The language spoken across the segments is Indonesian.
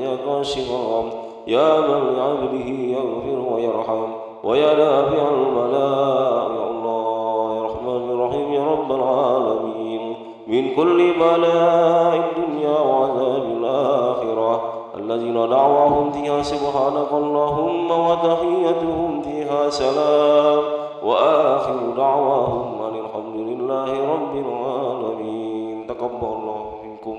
يا كاشف الغم يا من لعبده يغفر ويرحم ويا دافع البلاء يا الله يا رحمن الرحيم يا رب العالمين من كل بلاء الدنيا وعذاب الآخرة الذين دعواهم فيها سبحانك اللهم وتحيتهم فيها سلام وآخر دعواهم أن الحمد لله رب العالمين تقبل الله منكم.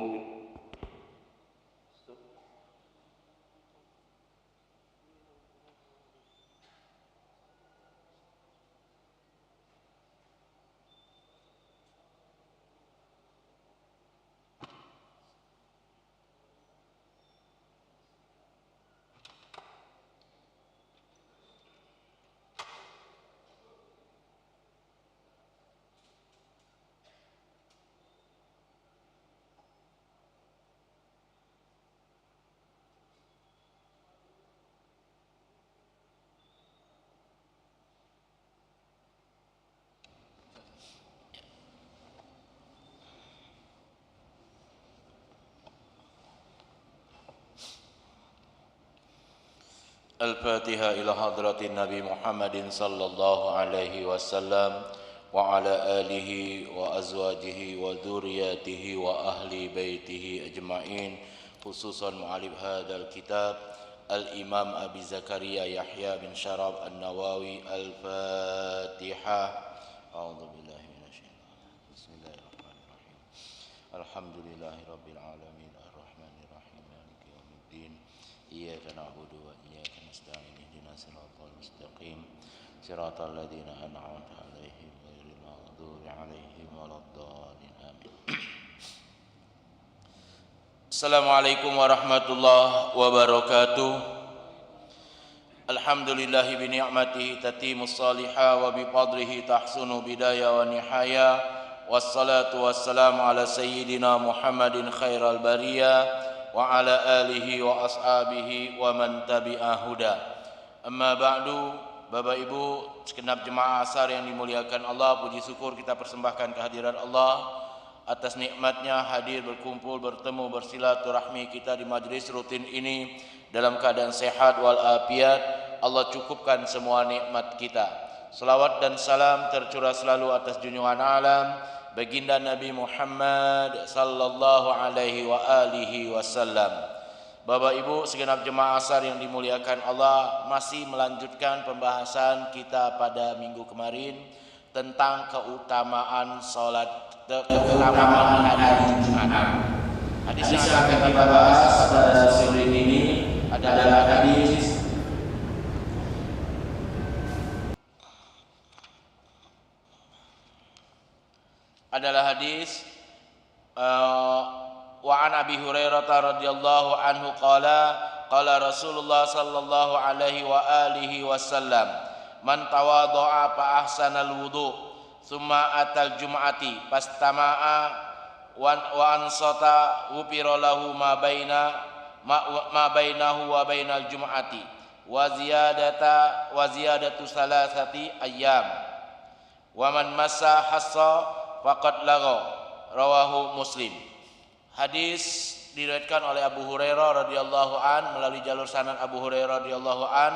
Al-Fatihah ila hadratin Nabi Muhammadin sallallahu alaihi wasallam wa ala alihi wa azwajihi wa dzurriyyatihi wa ahli baitihi ajma'in, khususan mu'allif hadzal kitab Al-Imam Abi Zakaria Yahya bin Syaraf An-Nawawi. Al-Fatihah. A'udzu billahi minasyaitonir. Bismillahirrahmanirrahim. Alhamdulillahirabbil alamin arrahmanir rahim maliki yaumiddin. Iyyaka na'budu wa iyyaka nasta'in ihdinas siratal mustaqim siratal ladzina an'amta 'alaihim ghairil maghdubi 'alaihim waladdallin amin. Assalamualaikum warahmatullahi wabarakatuh. Alhamdulillahi bi ni'matihi tatimus salihah wa bi fadlihi tahsunu bidaya wa nihaya. Wassalatu wassalamu ala sayyidina Muhammadin khairal bariyah wa ala alihi wa ashabihi wa man tabi'a huda. Amma ba'du, Bapak Ibu segenap jemaah asar yang dimuliakan Allah, puji syukur kita persembahkan kehadiran Allah atas nikmatnya hadir berkumpul bertemu bersilaturahmi kita di majlis rutin ini dalam keadaan sehat wal afiat. Allah cukupkan semua nikmat kita. Salawat dan salam tercurah selalu atas junjungan alam baginda Nabi Muhammad sallallahu alaihi wa alihi wasallam. Bapak Ibu segenap jemaah asar yang dimuliakan Allah, masih melanjutkan pembahasan kita pada minggu kemarin tentang keutamaan salat, keutamaan hari Jumat. Hadis yang akan kita bahas pada sore ini adalah hadis wa an Abi Hurairah radhiyallahu anhu qala Rasulullah sallallahu alaihi wa alihi wasallam man tawadha'a fa ahsanal wudu thumma atal jum'ati fastama'a wa ansata ghufira lahu ma bainahu wa bainal jum'ati wa ziyadatu salasati ayyam wa man massa hassa faqad lagha, rawahu Muslim. Hadis diriwayatkan oleh Abu Hurairah radhiyallahu an melalui jalur sanad Abu Hurairah radhiyallahu an,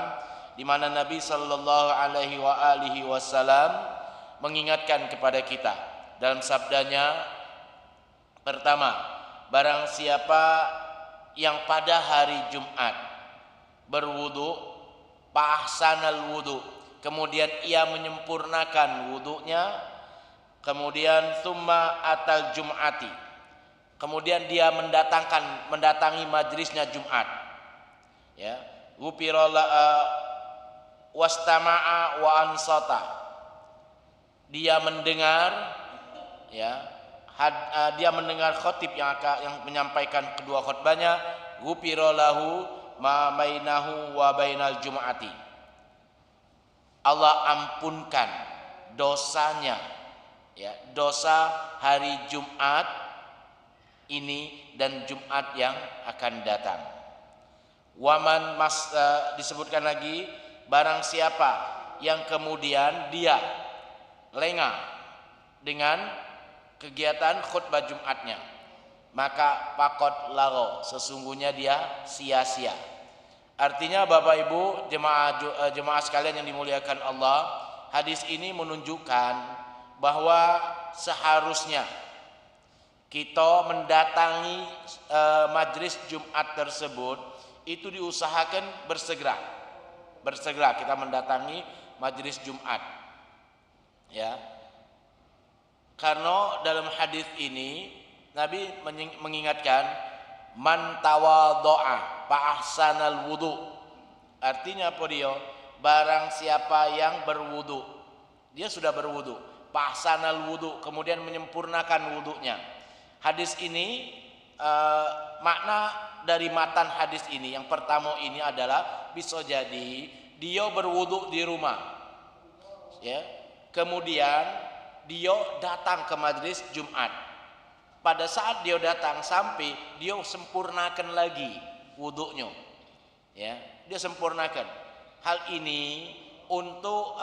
di mana Nabi sallallahu alaihi wa alihi wasallam mengingatkan kepada kita dalam sabdanya, pertama, barang siapa yang pada hari Jumat berwudu, fa ahsanal wudu, kemudian ia menyempurnakan wudunya, kemudian summa atal jum'ati, kemudian dia mendatangi majlisnya Jumat, ya, wastama'a wa ansata, dia mendengar, ya, dia mendengar khatib yang menyampaikan kedua khutbahnya, ghufira lahu ma bainahu wa bainal jum'ati, Allah ampunkan dosanya, ya, dosa hari Jumat ini dan Jumat yang akan datang. Waman disebutkan lagi, barang siapa yang kemudian dia lengah dengan kegiatan khutbah Jumatnya, maka pakot lago, sesungguhnya dia sia-sia. Artinya Bapak Ibu jemaah sekalian yang dimuliakan Allah, hadis ini menunjukkan bahwa seharusnya kita mendatangi majelis Jumat tersebut itu diusahakan bersegera kita mendatangi majelis Jumat, ya. Karena dalam hadis ini Nabi mengingatkan man tawaddo'a fa ahsanal wudu. Artinya apa dia? Barang siapa yang berwudu, dia sudah berwudu, fa ahsanal wudu, kemudian menyempurnakan wudunya. Hadis ini makna dari matan hadis ini yang pertama ini adalah bisa jadi dia berwudu di rumah, ya. Kemudian dia datang ke majelis Jumat. Pada saat dia datang sampai dia sempurnakan lagi wudunya, ya, dia sempurnakan. Hal ini untuk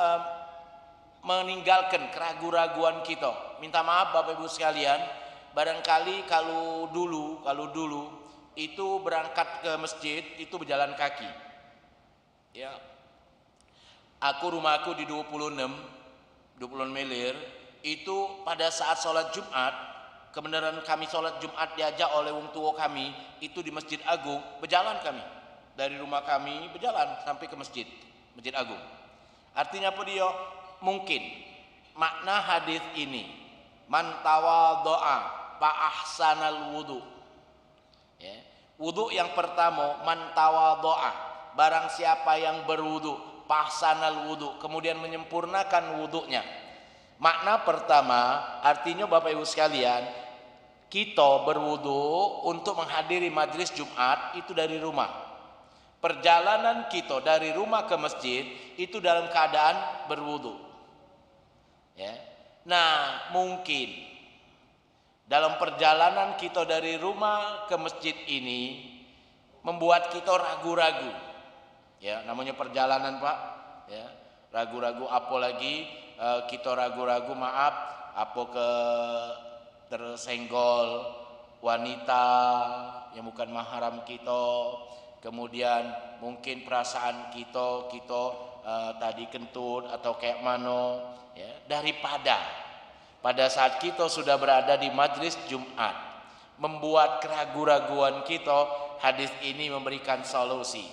meninggalkan keraguan-raguan kita. Minta maaf Bapak Ibu sekalian, barangkali kalau dulu itu berangkat ke masjid itu berjalan kaki, ya. Rumahku di 26 milir itu pada saat sholat Jumat, kebenaran kami sholat Jumat diajak oleh wong tua kami itu di Masjid Agung, berjalan kami dari rumah kami berjalan sampai ke Masjid Agung. Artinya apa dia? Mungkin makna hadis ini man tawaddo'a fa ahsanal wudu, ya. Wudu yang pertama man tawaddo'a, barang siapa yang berwudu, fa ahsanal wudu, kemudian menyempurnakan wudunya. Makna pertama artinya Bapak Ibu sekalian, kita berwudu untuk menghadiri majelis Jumat itu dari rumah. Perjalanan kita dari rumah ke masjid itu dalam keadaan berwudu, ya. Nah, mungkin dalam perjalanan kita dari rumah ke masjid ini membuat kita ragu-ragu, ya, namanya perjalanan Pak, ya, ragu-ragu, apalagi kita ragu-ragu tersenggol wanita yang bukan mahram kita, kemudian mungkin perasaan kita tadi kentut atau kayak mano, ya, daripada pada saat kita sudah berada di majelis Jumat membuat keraguan-raguan kita, hadis ini memberikan solusi.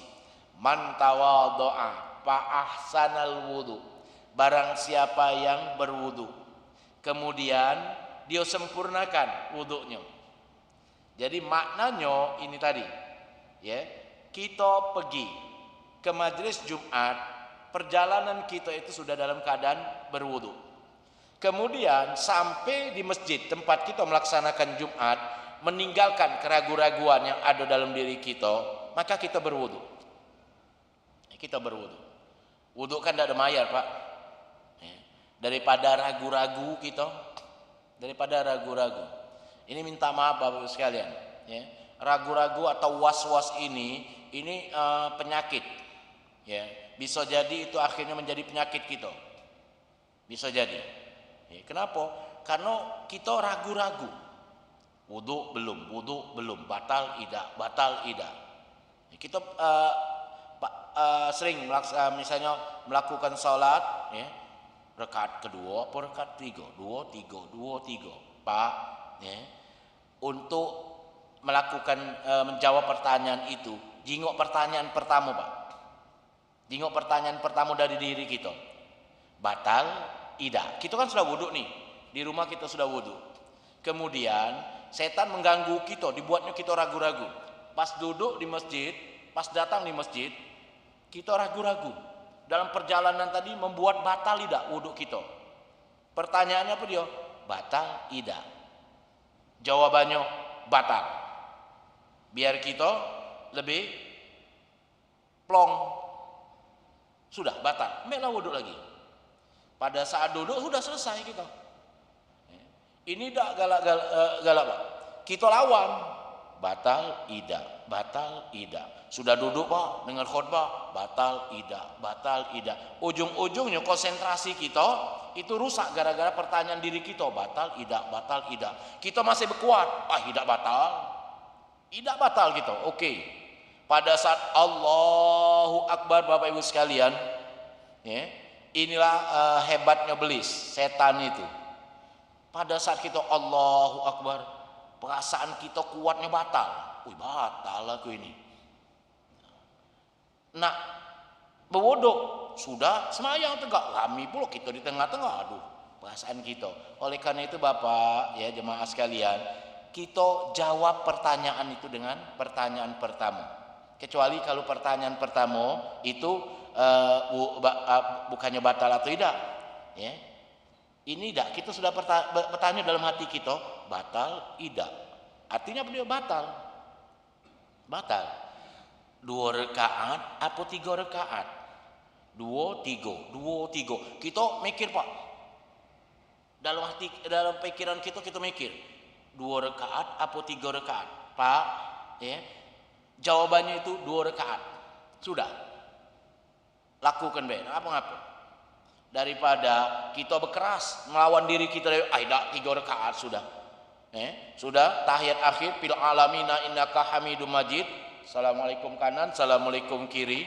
Man tawaddo'a fa ahsanal wudu, barang siapa yang berwudu kemudian dia sempurnakan wudunya. Jadi maknanya ini tadi, ya, kita pergi ke majelis Jumat, perjalanan kita itu sudah dalam keadaan berwudu. Kemudian sampai di masjid tempat kita melaksanakan Jumat, meninggalkan keraguan-raguan yang ada dalam diri kita, maka kita berwudu. Kita berwudu. Wudu kan tidak ada mayar Pak. Daripada ragu-ragu kita, ini minta maaf Bapak Ibu sekalian, ya. Ragu-ragu atau was-was ini penyakit, ya. Bisa jadi itu akhirnya menjadi penyakit kita, bisa jadi, ya. Kenapa? Karena kita ragu-ragu, wudu belum, batal idah. Kita sering misalnya melakukan sholat, ya, rakaat kedua atau rakaat tiga, dua tiga, Pak, ya. Untuk melakukan menjawab pertanyaan itu, jingok pertanyaan pertama Pak, jingok pertanyaan pertama dari diri kita, batal idah. Kita kan sudah wudhu nih, di rumah kita sudah wudhu, kemudian setan mengganggu kita, dibuatnya kita ragu-ragu. Pas duduk di masjid, pas datang di masjid, kita ragu-ragu. Dalam perjalanan tadi membuat batal tidak wudhu kita. Pertanyaannya apa dia? Batal tidak. Jawabannya batal. Biar kita lebih plong. Sudah batal. Mela wudhu lagi. Pada saat duduk sudah selesai kita. Ini tidak galak Pak. Kita lawan. Batal tidak. batal ida. Sudah duduk Pak, dengar khutbah, batal ida, batal ida. Ujung-ujungnya konsentrasi kita itu rusak gara-gara pertanyaan diri kita, batal ida, batal ida. Kita masih berkuat, ida batal. Ida batal gitu. Oke. Pada saat Allahu Akbar Bapak Ibu sekalian, ya, inilah hebatnya belis, setan itu. Pada saat kita Allahu Akbar, perasaan kita kuatnya batal. Batal aku ini. Nah, bewodok sudah semayang tegak, kami pula kita di tengah-tengah. Aduh, perasaan kita. Oleh karena itu Bapak, ya jemaah sekalian, kita jawab pertanyaan itu dengan pertanyaan pertama. Kecuali kalau pertanyaan pertama itu bukannya batal atau tidak, ya. Ini tidak, kita sudah bertanya dalam hati kita, batal tidak. Artinya beliau batal. Batal. 2 rakaat apa 3 rakaat? 2, 3. Kita mikir Pak. Dalam hati, dalam pikiran kita mikir. 2 rakaat apa 3 rakaat? Pak, ya. Jawabannya itu 2 rakaat. Sudah. Lakukan be. Apa-apa. Daripada kita berkeras melawan diri kita, tidak 3 rakaat sudah. Sudah tahiyat akhir fil alamina innaka hamidum majid. Assalamualaikum kanan, assalamualaikum kiri.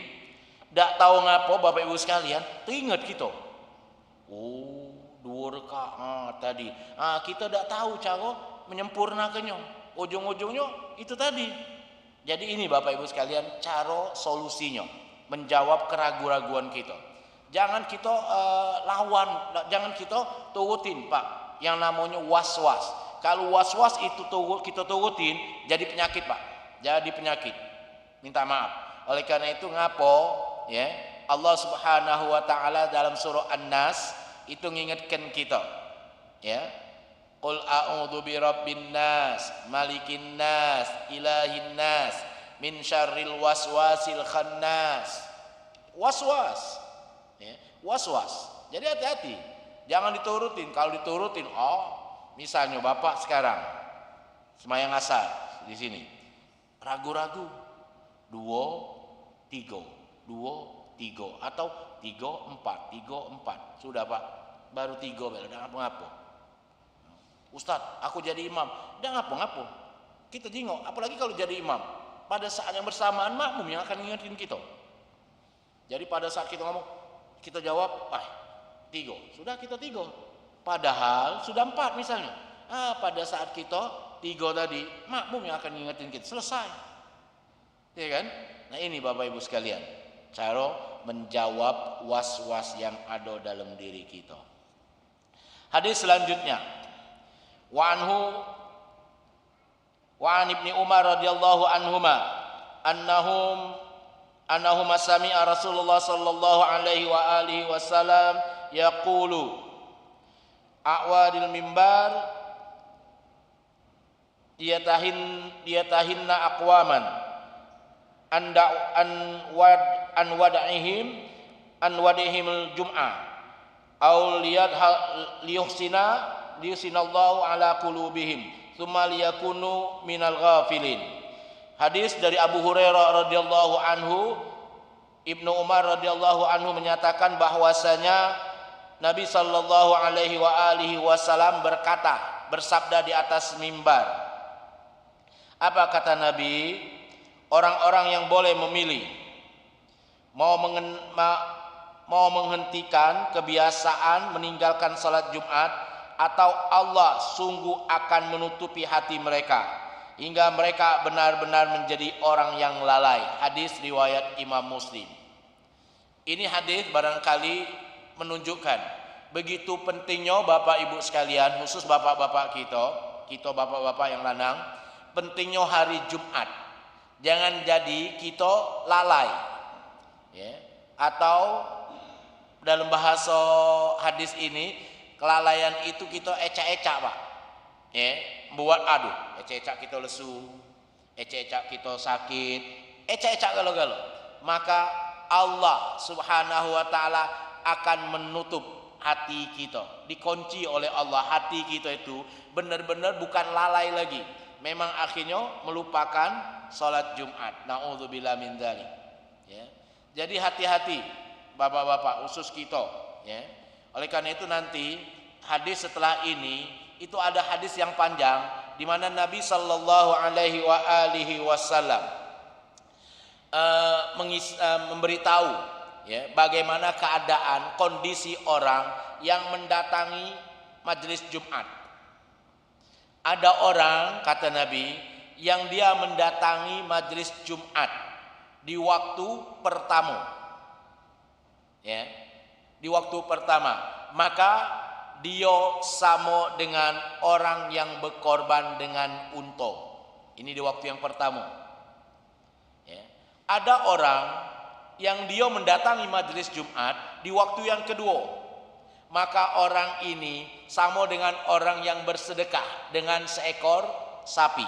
Dak tahu ngapa Bapak Ibu sekalian, teringat kita. 2 rakaat tadi. Kita dak tahu cara menyempurnakannya. Ujung-ujungnya itu tadi. Jadi ini Bapak Ibu sekalian cara solusinya menjawab keraguan-raguan kita. Jangan kita lawan, jangan kita turutin Pak yang namanya was-was. Kalau was-was itu kita turutin, jadi penyakit Pak. Jadi penyakit. Minta maaf. Oleh karena itu ngapo, ya, Allah Subhanahu wa taala dalam surah An-Nas itu ngingetkan kita, ya. Qul a'udzu birabbin nas, malikin nas, ilahin nas, min syarril waswasil khannas. Was-was. Ya, was-was. Jadi hati-hati. Jangan diturutin. Kalau diturutin, misalnya Bapak sekarang sembahyang asar di sini, ragu-ragu 2, 3 atau 3, 4. Sudah Pak, baru 3 udah ngapa-ngapa. Ustadz, aku jadi imam, udah ngapa-ngapa. Kita jingok, apalagi kalau jadi imam. Pada saat yang bersamaan makmum yang akan ingetin kita. Jadi pada saat kita ngomong, kita jawab, 3. Sudah kita 3. Padahal sudah 4 misalnya. Pada saat kita 3 tadi, makmum yang akan ngingetin kita. Selesai. Ya kan? Nah ini Bapak Ibu sekalian, cara menjawab was-was yang ada dalam diri kita. Hadis selanjutnya. Wa an Ibni Umar radhiyallahu anhuma annahum sami'a Rasulullah sallallahu alaihi wa alihi wasallam yaqulu a'wadil mimbar diyatahinna aqwaman an wadihim al-jum'ah aw liyuhsinallahu ala qulubihim tsumma liyakunu minal ghafilin. Hadis dari Abu Hurairah radhiyallahu anhu, Ibnu Umar radhiyallahu anhu menyatakan bahwasanya Nabi sallallahu alaihi wa alihi wasallam bersabda di atas mimbar. Apa kata Nabi? Orang-orang yang boleh memilih mau menghentikan kebiasaan meninggalkan salat Jumat, atau Allah sungguh akan menutupi hati mereka hingga mereka benar-benar menjadi orang yang lalai. Hadis riwayat Imam Muslim. Ini hadis barangkali menunjukkan begitu pentingnya Bapak Ibu sekalian, khusus bapak-bapak kita bapak-bapak yang lanang, pentingnya hari Jumat. Jangan jadi kita lalai, ya. Atau dalam bahasa hadis ini, kelalaian itu kita ecak-ecak Pak, ya. Buat ecak-ecak kita lesu, ecak-ecak kita sakit, ecak-ecak galau-galau. Maka Allah Subhanahu wa taala akan menutup hati kita. Dikunci oleh Allah, hati kita itu benar-benar bukan lalai lagi. memang akhirnya melupakan sholat Jumat. Na'udzubillah min dzalik. Ya. Jadi hati-hati bapak-bapak khusus kita. Ya. Oleh karena itu nanti hadis setelah ini itu ada hadis yang panjang di mana Nabi Shallallahu Alaihi Wasallam memberitahu ya, bagaimana keadaan kondisi orang yang mendatangi majelis Jumat. Ada orang, kata Nabi, yang dia mendatangi majelis Jumat di waktu pertama. Ya, di waktu pertama, maka dia sama dengan orang yang berkorban dengan unta. Ini di waktu yang pertama. Ya. Ada orang yang dia mendatangi majelis Jumat di waktu yang kedua, maka orang ini sama dengan orang yang bersedekah dengan seekor sapi.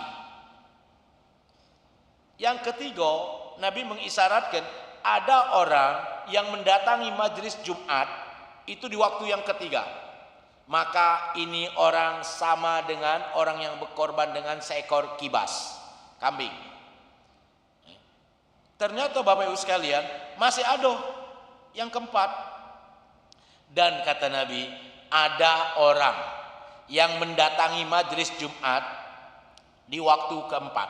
Yang ketiga, Nabi mengisyaratkan ada orang yang mendatangi majelis Jumat itu di waktu yang ketiga, maka ini orang sama dengan orang yang berkorban dengan seekor kibas, kambing. Ternyata Bapak Ibu sekalian masih ada yang keempat. Dan kata Nabi, ada orang yang mendatangi majelis Jumat di waktu keempat,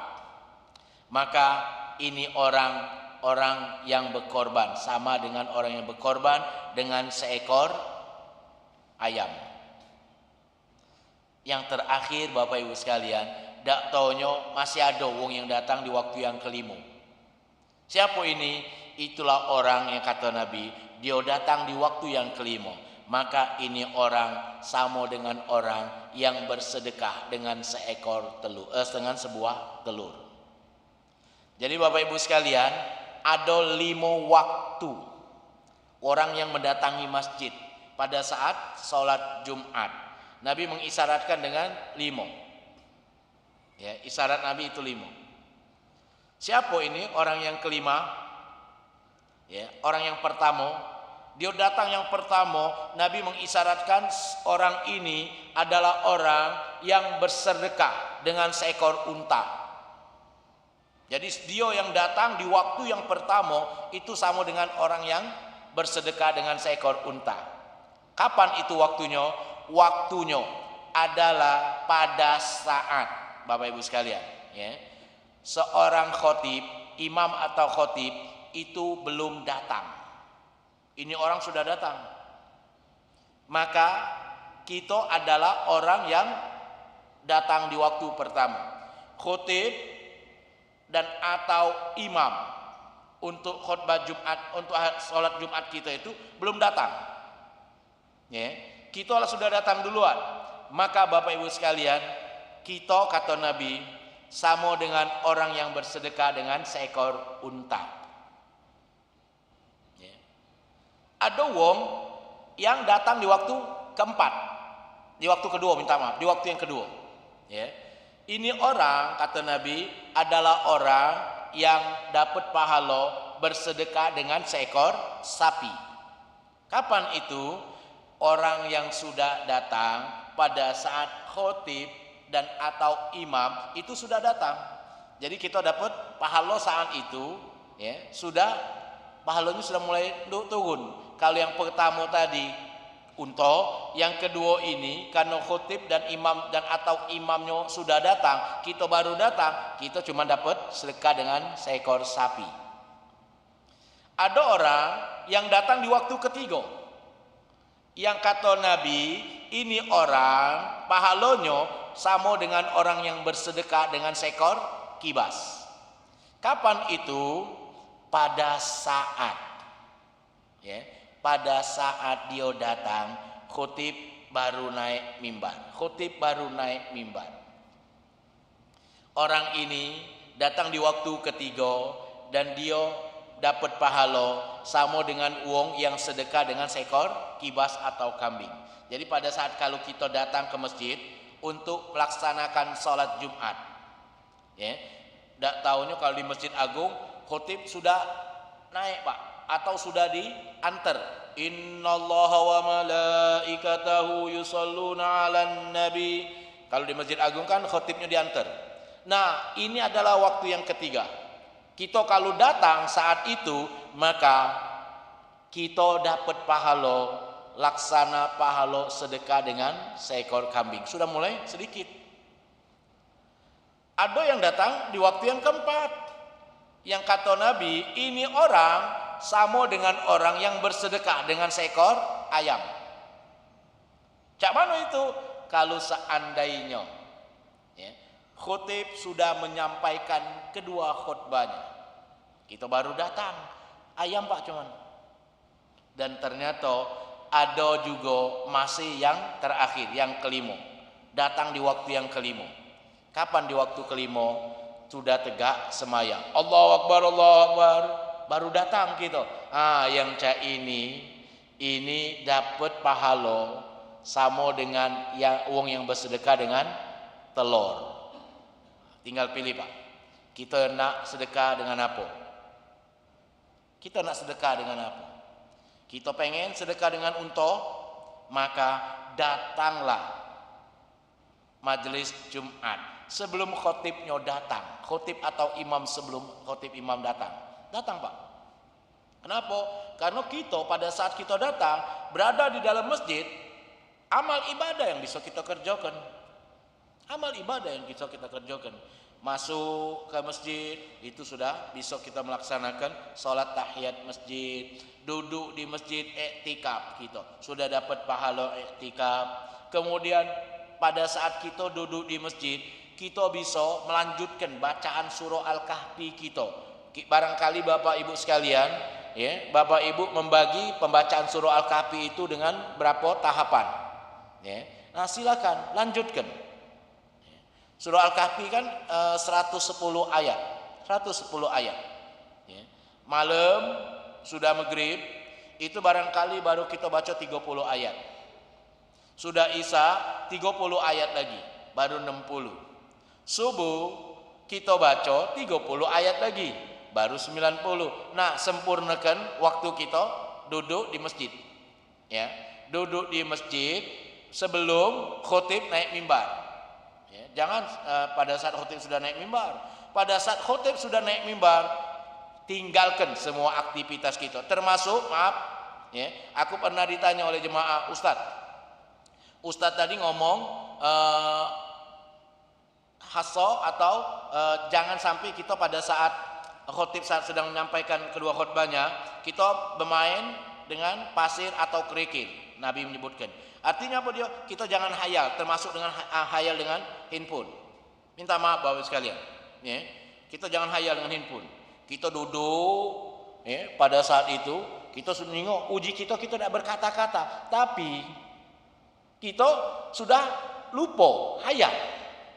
maka ini orang yang berkorban sama dengan orang yang berkorban dengan seekor ayam. Yang terakhir Bapak Ibu sekalian, dak taunya masih ada wong yang datang di waktu yang kelima. Siapa ini? Itulah orang yang kata Nabi, dia datang di waktu yang kelima. Maka ini orang sama dengan orang yang bersedekah dengan seekor telur, dengan sebuah telur. Jadi Bapak Ibu sekalian, ada 5 waktu orang yang mendatangi masjid pada saat sholat Jumat. Nabi mengisyaratkan dengan 5. Ya, isyarat Nabi itu 5. Siapa ini orang yang kelima? Ya, orang yang pertama, dia datang yang pertama, Nabi mengisyaratkan orang ini adalah orang yang bersedekah dengan seekor unta. Jadi dia yang datang di waktu yang pertama itu sama dengan orang yang bersedekah dengan seekor unta. Kapan itu waktunya? Waktunya adalah pada saat, Bapak Ibu sekalian, ya, seorang khotib, imam atau khotib itu belum datang. Ini orang sudah datang, maka kita adalah orang yang datang di waktu pertama. Khotib dan atau imam untuk khutbah Jumat, untuk sholat Jumat kita itu belum datang. Ya. Kita sudah datang duluan. Maka Bapak Ibu sekalian, kita kata Nabi sama dengan orang yang bersedekah dengan seekor unta. Ya. Ada wong yang datang di waktu keempat, di waktu kedua, minta maaf, di waktu yang kedua. Ya. Ini orang kata Nabi adalah orang yang dapat pahala bersedekah dengan seekor sapi. Kapan itu? Orang yang sudah datang pada saat khotib dan atau imam itu sudah datang. Jadi kita dapat pahala saat itu, ya, sudah pahalanya sudah mulai turun. Kalau yang pertama tadi unta, yang kedua ini karena khotib dan imam dan atau imamnya sudah datang, kita baru datang, kita cuma dapat sedekah dengan seekor sapi. Ada orang yang datang di waktu ketiga, yang kata Nabi, ini orang pahalanya sama dengan orang yang bersedekah dengan seekor kibas. Kapan itu? Pada saat, ya, pada saat dia datang, khotib baru naik mimbar. Khotib baru naik mimbar. Orang ini datang di waktu ketiga dan dia dapat pahala sama dengan uang yang sedekah dengan seekor kibas atau kambing. Jadi pada saat kalau kita datang ke masjid untuk melaksanakan sholat Jumat, ya, tidak tahunya kalau di Masjid Agung khotib sudah naik Pak, atau sudah diantar. Innallaha wa malaikatahu yusholluna 'alan nabi. Kalau di Masjid Agung kan khotibnya diantar. Nah, ini adalah waktu yang ketiga. Kita kalau datang saat itu, maka kita dapat pahala laksana pahala sedekah dengan seekor kambing. Sudah mulai sedikit. Ada yang datang di waktu yang keempat. Yang kata Nabi, ini orang sama dengan orang yang bersedekah dengan seekor ayam. Cak mana itu? Kalau seandainya ya, khutib sudah menyampaikan kedua khutbahnya, kita baru datang, ayam Pak cuman. Dan ternyata ada juga masih yang terakhir, yang kelima. Datang di waktu yang kelima. Kapan di waktu kelima? Sudah tegak semaya. Allahu Akbar, Allahu Akbar. Baru datang kita. Yang cak ini dapat pahala sama dengan yang uang yang bersedekah dengan telur. Tinggal pilih Pak. Kita nak sedekah dengan apa? Kita nak sedekah dengan apa? Kita pengen sedekah dengan unta, maka datanglah majelis Jumat sebelum khotibnya datang. Khotib atau imam sebelum khotib imam datang. Datang Pak. Kenapa? Karena kita pada saat kita datang berada di dalam masjid, amal ibadah yang bisa kita kerjakan. Amal ibadah yang bisa kita kerjakan. Masuk ke masjid itu sudah bisa kita melaksanakan salat tahiyat masjid, duduk di masjid iktikaf kita sudah dapat pahala iktikaf. Kemudian pada saat kita duduk di masjid, kita bisa melanjutkan bacaan surah Al-Kahfi kita. Barangkali Bapak Ibu sekalian, ya, Bapak Ibu membagi pembacaan surah Al-Kahfi itu dengan berapa tahapan, ya. Nah, silakan lanjutkan. Surah Al-Kahfi kan 110 ayat. 110 ayat. Ya. Malam sudah maghrib, itu barangkali baru kita baca 30 ayat. Sudah Isya 30 ayat lagi, baru 60. Subuh kita baca 30 ayat lagi, baru 90. Nah, sempurnakan waktu kita duduk di masjid. Ya, duduk di masjid sebelum khotib naik mimbar. Jangan pada saat khotib sudah naik mimbar. Pada saat khotib sudah naik mimbar, tinggalkan semua aktivitas kita. Termasuk, maaf, ya, aku pernah ditanya oleh jemaah, Ustadz tadi ngomong hasso atau jangan sampai kita pada saat khotib sedang menyampaikan kedua khutbahnya, kita bermain dengan pasir atau kerikil. Nabi menyebutkan. Artinya apa dia? Kita jangan hayal, termasuk dengan hayal dengan handphone. Minta maaf Bapak sekalian, ya. Kita jangan hayal dengan handphone. Kita duduk, ya, pada saat itu kita sudah nengok uji kita tidak berkata-kata, tapi kita sudah lupa hayal.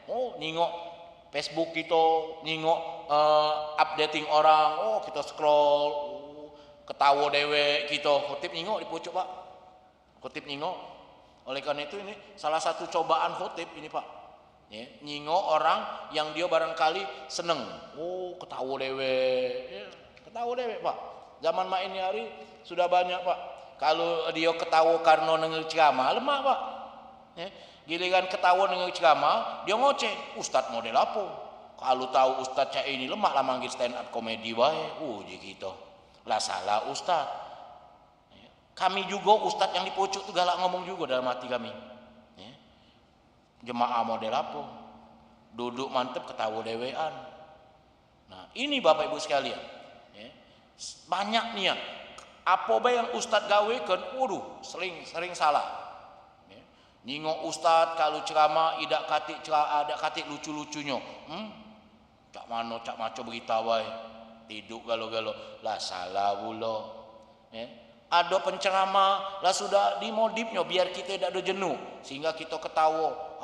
Oh, nengok Facebook kita, nengok updating orang, kita scroll, ketawa dewe kita, khotib nengok di pucuk Pak. Khotib nengok. Oleh karena itu ini salah satu cobaan khotib ini Pak. Ya, nyingok orang yang dia barangkali seneng. Oh, ketawa dewe. Ya, ketawa dewe Pak. Zaman main hari sudah banyak Pak. Kalau dia ketawa karena nengel ceramah, lemah Pak. Ya, giliran ketawa nengel ceramah, dia ngoceh. Ustadz model apa? Kalau tahu Ustadz cak ini lemah lah manggil stand up komedi wae. Jadi gitu. Lah salah Ustadz. Kami juga ustadz yang di pucuk itu galak ngomong juga dalam hati kami. Ya. Jemaah model apa? Duduk mantep ketawa dewean. Nah, ini Bapak Ibu sekalian. Ya. Banyak nih ya. Apa bae yang ustadz gawekan, sering salah. Ya. Nyingok ustadz kalau ceramah ada katik lucu-lucunya. Cak mano cak maco beritahu wae. Tidur galo-galo. Lah salah pula. Ya. Ada penceramah lah sudah dimodifnya biar kita tidak ada jenuh sehingga kita ketawa.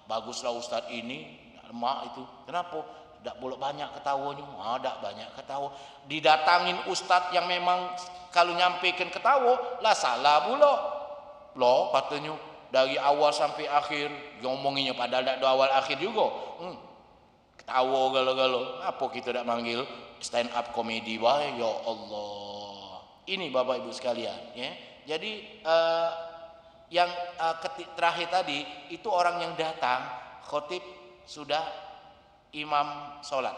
Baguslah ustadz ini, mak itu. Kenapa? Tidak boleh banyak ketawanya. Tidak banyak ketawa. Didatangin ustadz yang memang kalau nyampaikan ketawa lah salah pula. Loh katanya dari awal sampai akhir ngomonginnya padahal tidak ada awal akhir juga. Ketawa galo-galo. Apa kita tidak manggil stand up komedi wae ya Allah. Ini Bapak Ibu sekalian, ya. Jadi yang terakhir tadi itu orang yang datang, khotib sudah imam sholat.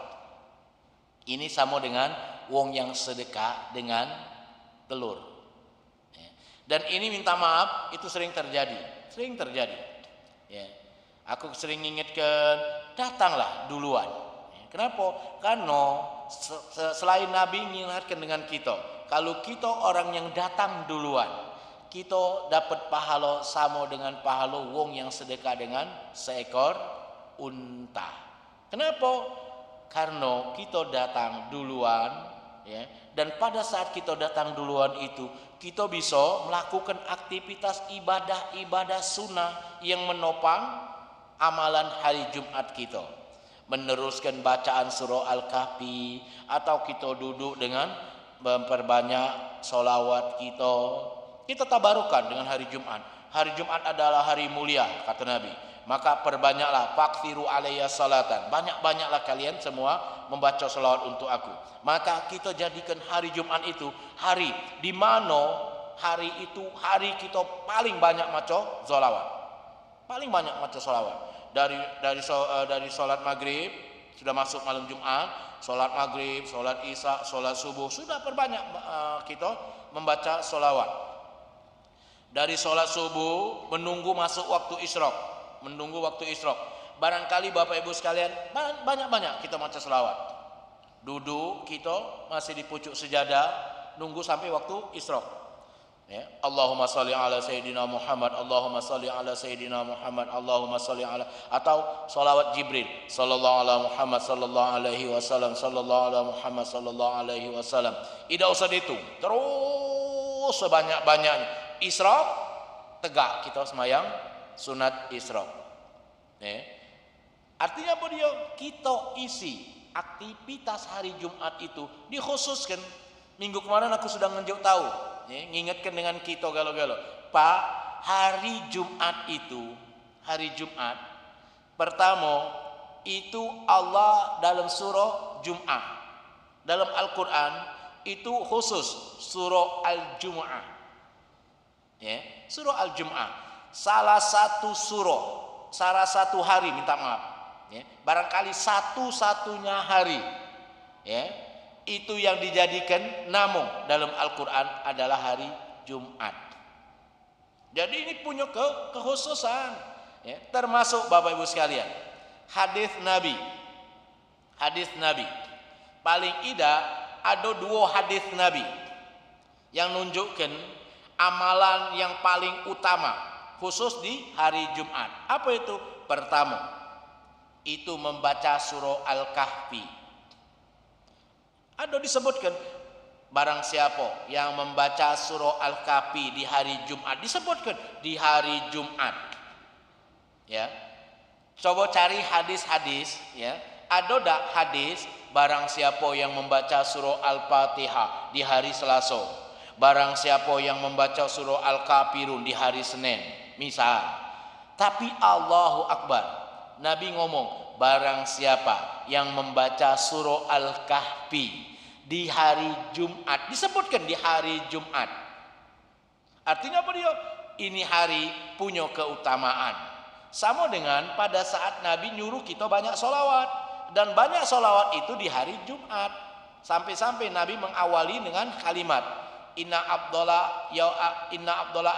Ini sama dengan wong yang sedekah dengan telur. Dan ini minta maaf, itu sering terjadi. Ya. Aku sering ingatkan, datanglah duluan. Kenapa? Karena selain Nabi mengingatkan dengan kita, kalau kita orang yang datang duluan, kita dapat pahala sama dengan pahala wong yang sedekah dengan seekor unta. Kenapa? Karena kita datang duluan, ya, dan pada saat kita datang duluan itu kita bisa melakukan aktivitas ibadah sunnah yang menopang amalan hari Jumat kita, meneruskan bacaan surah Al-Kahfi, atau kita duduk dengan memperbanyak solawat kita tabarukan dengan hari Jumat. Hari Jumat adalah hari mulia, kata Nabi. Maka perbanyaklah, fakthiru alayya salatan, banyak-banyaklah kalian semua membaca salawat untuk aku. Maka kita jadikan hari Jumat itu hari di mana hari kita paling banyak maca salawat. Paling banyak maca salawat. Dari salat maghrib sudah masuk malam Jumat, salat maghrib, salat isya, salat subuh, sudah perbanyak kita membaca salawat. Dari salat subuh menunggu masuk waktu isyraq. Barangkali Bapak Ibu sekalian, banyak-banyak kita baca selawat. Duduk kita masih di pucuk sejadah, nunggu sampai waktu isyraq. Ya, Allahumma sholli ala sayyidina Muhammad, Allahumma sholli ala sayyidina Muhammad, Allahumma sholli ala, atau sholawat Jibril, sallallahu ala Muhammad sallallahu alaihi wasallam, sallallahu ala Muhammad sallallahu alaihi wasallam. Tidak usah dihitung, terus sebanyak-banyaknya. Isyraq tegak kita semayang sunat isyraq. Artinya apa dia? Kita isi aktivitas hari Jumat itu dikhususkan. Minggu kemarin aku sudah nunjuk tahu, ngingatkan dengan kita galo-galo. Pak, hari Jumat itu, hari Jumat pertama itu Allah dalam surah Jum'ah, dalam Al-Quran itu khusus surah Al-Jum'ah. Surah Al-Jum'ah, salah satu hari, minta maaf, barangkali satu-satunya hari, itu yang dijadikan namung dalam Al-Quran adalah hari Jumat. Jadi ini punya kekhususan, termasuk Bapak Ibu sekalian, hadis Nabi paling tidak ada 2 hadis Nabi yang nunjukkan amalan yang paling utama khusus di hari Jumat. Apa itu? Pertama, itu membaca surah Al-Kahfi. Ada disebutkan, barang siapa yang membaca surah Al-Kahfi di hari Jumat, disebutkan di hari Jumat. Ya. Coba cari hadis-hadis, ya. Ada tak hadis barang siapa yang membaca surah Al-Fatihah di hari Selasa, barang siapa yang membaca surah Al-Kafirun di hari Senin, misal. Tapi Allahu Akbar, Nabi ngomong, barang siapa yang membaca surah Al-Kahfi di hari Jumat, disebutkan di hari Jumat. Artinya apa dia? Ini hari punya keutamaan. Sama dengan pada saat Nabi nyuruh kita banyak sholawat, dan banyak sholawat itu di hari Jumat. Sampai-sampai Nabi mengawali dengan kalimat, Inna abdallah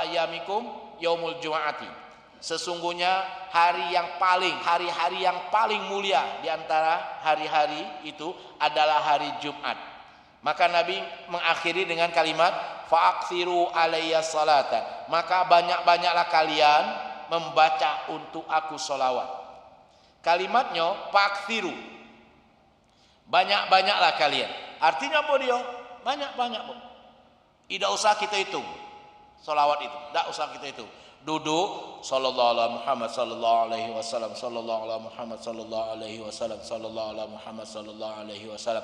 ayyamikum yaumul jum'ati. Sesungguhnya hari yang paling mulia di antara hari-hari itu adalah hari Jumat. Maka Nabi mengakhiri dengan kalimat fa'akthiru alayya salatan. Maka banyak-banyaklah kalian membaca untuk aku sholawat. Kalimatnya fa'akthiru, banyak-banyaklah kalian. Artinya apa dia? Banyak-banyak. Tidak usah kita hitung salawat itu, tidak usah kita hitung. Duduk sallallahu ala Muhammad sallallahu alaihi wasallam, sallallahu ala Muhammad sallallahu alaihi wasallam, sallallahu ala Muhammad sallallahu alaihi wasallam.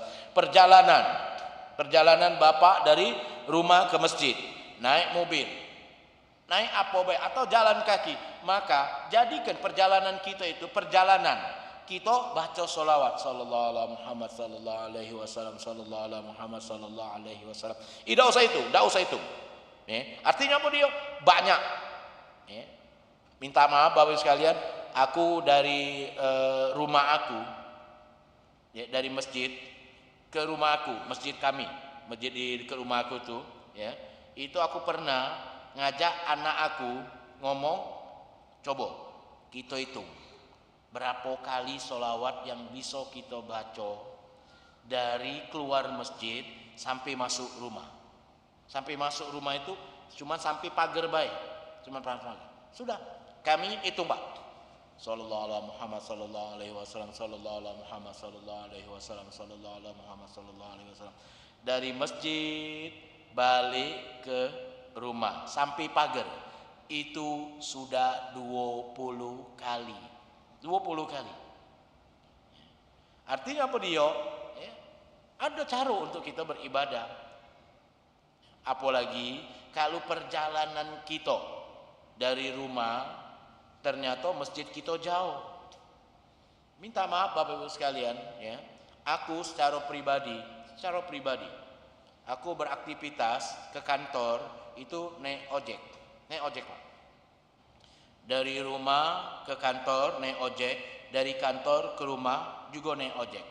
Perjalanan Bapak dari rumah ke masjid, naik mobil, naik apa baik, atau jalan kaki, maka jadikan perjalanan kita itu perjalanan kita baca sholawat sallallahu ala Muhammad sallallahu alaihi wasallam, sallallahu ala Muhammad sallallahu alaihi wasallam. Tidak usah itu. Artinya apa dia? Banyak. Minta maaf Bapak sekalian, aku dari rumah aku ya, dari masjid ke rumahku, masjid kami, masjid di dekat rumah aku tuh, ya, itu aku pernah ngajak anak aku ngomong, coba kita hitung berapa kali solawat yang bisa kita baca dari keluar masjid sampai masuk rumah. Sampai masuk rumah itu cuma sampai pagar baik, cuma pagar. Sudah, kami hitung Pak. Sallallahu alaihi Muhammad sallallahu alaihi wasallam, sallallahu alaihi Muhammad sallallahu alaihi wasallam, sallallahu alaihi Muhammad sallallahu alaihi wasallam. Dari masjid balik ke rumah sampai pagar itu sudah 20 kali. 20 kali. Artinya apa dia? Ya, ada cara untuk kita beribadah. Apalagi kalau perjalanan kita dari rumah ternyata masjid kita jauh. Minta maaf Bapak Ibu sekalian, ya. Aku secara pribadi, aku beraktivitas ke kantor itu naik ojek Pak. Dari rumah ke kantor naik ojek, dari kantor ke rumah juga naik ojek.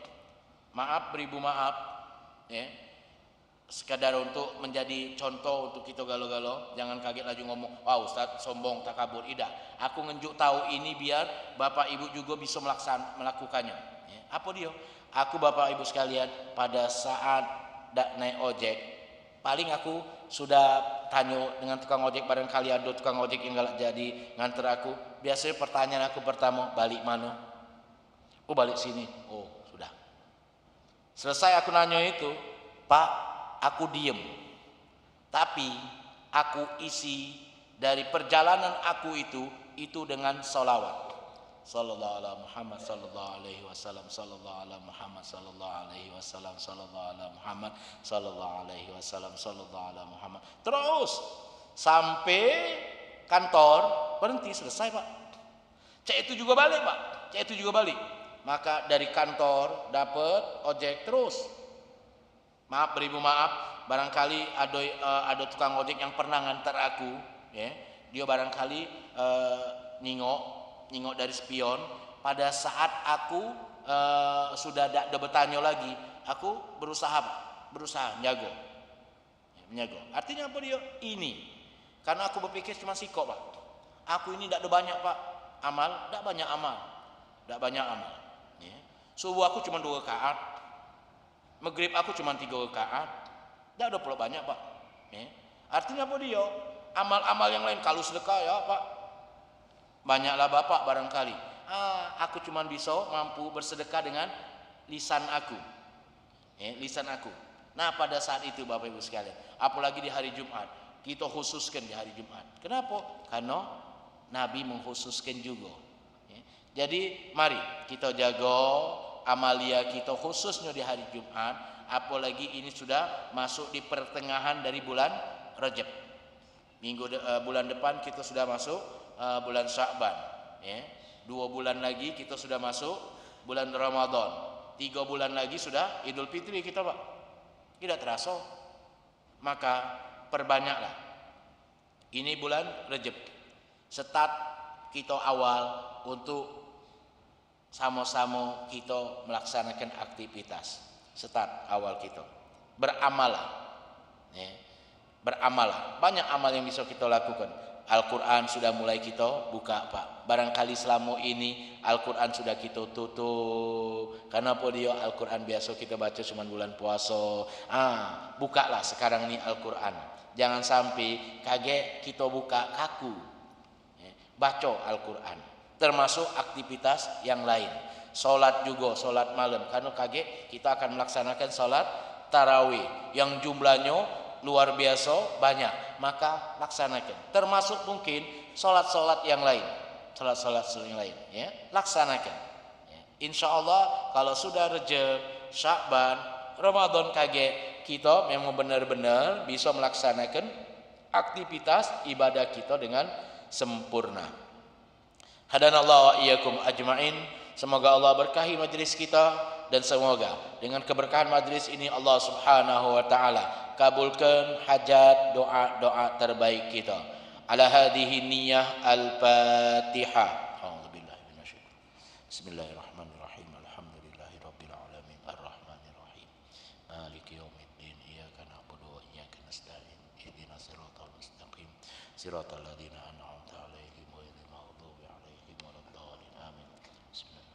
Maaf beribu maaf, ya. Sekadar untuk menjadi contoh untuk kita galo-galo, jangan kaget lagi ngomong, wah Ustaz sombong takabur. Tidak, aku ngenjuk tahu ini biar Bapak Ibu juga bisa melakukannya. Ya. Apa dia? Aku Bapak Ibu sekalian pada saat naik ojek, paling aku sudah tanya dengan tukang ojek, barangkali ada tukang ojek yang galak jadi nganter aku. Biasanya pertanyaan aku pertama, balik mana? Oh balik sini. Oh sudah. Selesai aku nanya itu, Pak, aku diem, tapi aku isi dari perjalanan aku itu dengan salawat. Sallallahu alaihi Muhammad sallallahu alaihi wasallam, sallallahu alaihi Muhammad sallallahu alaihi wasallam, sallallahu alaihi Muhammad sallallahu alaihi wasallam, sallallahu alaihi Muhammad. Terus sampai kantor berhenti, selesai Pak. Cek itu juga balik Pak, cek itu juga balik. Maka dari kantor dapat ojek terus. Maaf beribu maaf, barangkali ada tukang ojek yang pernah ngantar aku, ya. Dia barangkali ningok dari spion. Pada saat aku sudah tidak bertanya lagi, aku berusaha menjago. Artinya apa dia? Ini, karena aku berpikir cuma sikok Pak. Aku ini tidak ada banyak Pak amal, tidak banyak amal. Ya. Subuh aku cuma 2 rakaat. Maghrib aku cuma 3 rakaat. Tidak ada pula banyak Pak. Ya. Artinya apa dia? Amal-amal yang lain kalau sedekah ya Pak, banyaklah Bapak barangkali. Aku cuma bisa mampu bersedekah dengan lisan aku. Ya, lisan aku. Nah pada saat itu Bapak Ibu sekalian, apalagi di hari Jumat, kita khususkan di hari Jumat. Kenapa? Karena Nabi mengkhususkan juga. Ya. Jadi mari kita jaga amalia kita khususnya di hari Jumat, apalagi ini sudah masuk di pertengahan dari bulan Rajab. Bulan depan kita sudah masuk bulan Sya'ban, ya. 2 bulan lagi kita sudah masuk bulan Ramadan. 3 bulan lagi sudah Idul Fitri kita Pak. Tidak terasa. Maka perbanyaklah. Ini bulan Rajab. Start kita awal untuk sama-sama kita melaksanakan aktivitas. Start awal kita. Beramalah. Ya. Beramalah. Banyak amal yang bisa kita lakukan. Al-Quran sudah mulai kita buka Pak. Barangkali selama ini Al-Quran sudah kita tutup. Karena apa dia? Al-Quran biasa kita baca cuma bulan puasa. Bukalah sekarang ini Al-Quran. Jangan sampai kaget kita buka kaku. Ya. Baca Al-Quran. Termasuk aktivitas yang lain. Solat juga, solat malam. Karena kaget kita akan melaksanakan solat tarawih yang jumlahnya luar biasa banyak. Maka laksanakan. Termasuk mungkin solat-solat yang lain. Solat-solat yang lain. Ya. Laksanakan. Ya. Insya Allah kalau sudah Rajab, Sya'ban, Ramadan kaget, kita memang benar-benar bisa melaksanakan aktivitas ibadah kita dengan sempurna. Hadanallahu wa iyyakum ajma'in. Semoga Allah berkahi majlis kita dan semoga dengan keberkahan majlis ini Allah Subhanahu wa taala kabulkan hajat doa-doa terbaik kita. Ala hadhihi niyyah al-Fatihah. A'udzubillahi minasyaitonir. Bismillahirrahmanirrahim. Alhamdulillahirabbil alamin. siratal ladzina an'amta 'alaihim ghairil maghdubi 'alaihim waladdallin. Amin. Bismillah.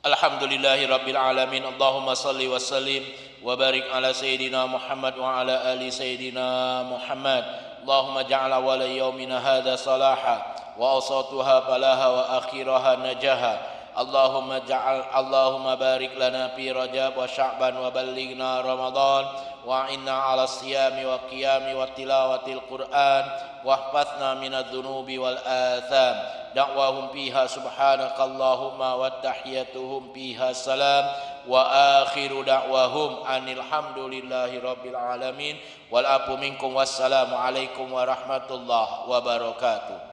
Alhamdulillahi rabbil alamin. Allahumma salli wa sallim wa barik ala sayyidina Muhammad wa ala ali sayyidina Muhammad. Allahumma ja'ala wala yaumina hadha salaha wa awsatuha falaha wa akhiraha najaha. Allahumma barik lana fi Rajab wa Sya'ban wa ballighna Ramadan wa inna ala siyami wa qiyami wa tilawatil Qur'an wa hfazna minadz dzunubi wal atham. Da'wahum fiha subhanakallahumma wa tahiyyatuhum fiha salam wa akhiru da'wahum anil hamdulillahi rabbil alamin wal afu minkum wassalamu alaikum warahmatullahi wabarakatuh.